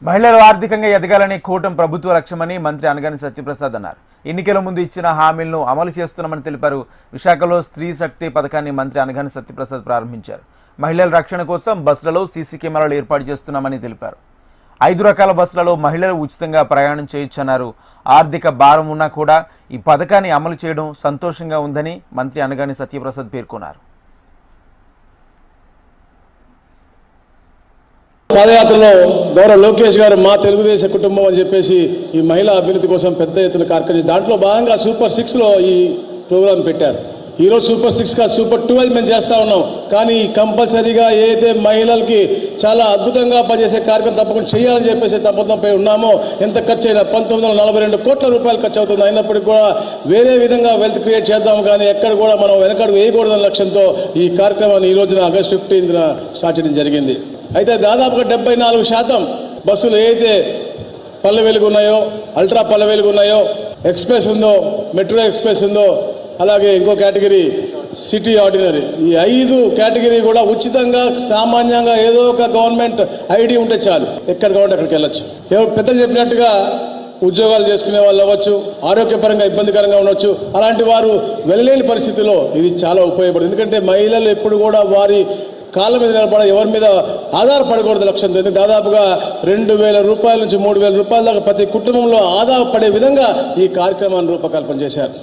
మహిళలు ఆర్థికంగా ఎదగాలని కూటమి ప్రభుత్వ లక్ష్యమని మంత్రి అనగాని సత్యప్రసాద్ అన్నారు. ఎన్నికల ముందు ఇచ్చిన హామీలను అమలు చేస్తున్నామని తెలిపారు. విశాఖలో స్త్రీ శక్తి పథకాన్ని మంత్రి అనగాని సత్యప్రసాద్ ప్రారంభించారు. మహిళల రక్షణ కోసం బస్సులలో సీసీ కెమెరాలు ఏర్పాటు చేస్తున్నామని తెలిపారు. 5 రకాల బస్సులలో మహిళలు ఉచితంగా ప్రయాణం చేయొచ్చన్నారు. ఆర్థిక భారం ఉన్నా కూడా ఈ పథకాన్ని అమలు చేయడం సంతోషంగా ఉందని మంత్రి అనగాని సత్యప్రసాద్ పేర్కొన్నారు. పాదయాత్రలో గౌరవ లోకేష్ గారు మా తెలుగుదేశం కుటుంబం అని చెప్పేసి ఈ మహిళా అభివృద్ధి కోసం పెద్ద ఎత్తున కార్యక్రమం, దాంట్లో భాగంగా సూపర్ 6లో ఈ ప్రోగ్రాం పెట్టారు. ఈరోజు సూపర్ 6 కాదు సూపర్ 12 మేము చేస్తూ ఉన్నాం. కానీ కంపల్సరీగా ఏదైతే మహిళలకి చాలా అద్భుతంగా పనిచేసే కార్యక్రమం తప్పకుండా చేయాలని చెప్పేసి తప్పదంపై ఉన్నామో, ఎంత ఖర్చు అయినా 1942 కోట్ల రూపాయలు ఖర్చు అవుతుంది. అయినప్పటికీ కూడా వేరే విధంగా వెల్త్ క్రియేట్ చేద్దాం, కానీ ఎక్కడ కూడా మనం వెనకడుగు వేయకూడదన్న లక్ష్యంతో ఈ కార్యక్రమాన్ని ఈ రోజున ఆగస్టు 15న స్టార్ట్ చేయడం జరిగింది. అయితే దాదాపుగా 74% బస్సులు ఏదైతే పల్లె వెలుగు ఉన్నాయో, అల్ట్రా పల్లె వెలుగు ఉన్నాయో, ఎక్స్ప్రెస్ ఉందో, మెట్రో ఎక్స్ప్రెస్ ఉందో, అలాగే ఇంకో కేటగిరీ సిటీ ఆర్డినరీ, ఈ 5 కేటగిరీ కూడా ఉచితంగా సామాన్యంగా ఏదో ఒక గవర్నమెంట్ ఐడి ఉంటే చాలు, ఎక్కడ కావాలంటే అక్కడికి వెళ్ళొచ్చు. పెద్దలు చెప్పినట్టుగా ఉద్యోగాలు చేసుకునే వాళ్ళు అవ్వచ్చు, ఆరోగ్యపరంగా ఇబ్బందికరంగా ఉండొచ్చు, అలాంటి వారు వెళ్ళలేని పరిస్థితిలో ఇది చాలా ఉపయోగపడుతుంది. ఎందుకంటే మహిళలు ఎప్పుడు కూడా వారి కాళ్ళ మీద నిలబడ, ఎవరి మీద ఆధారపడకూడదు లక్ష్యంతో. దాదాపుగా 2,000 రూపాయల నుంచి 3,000 రూపాయల దాకా ప్రతి కుటుంబంలో ఆధారపడే విధంగా ఈ కార్యక్రమాన్ని రూపకల్పన చేశారు.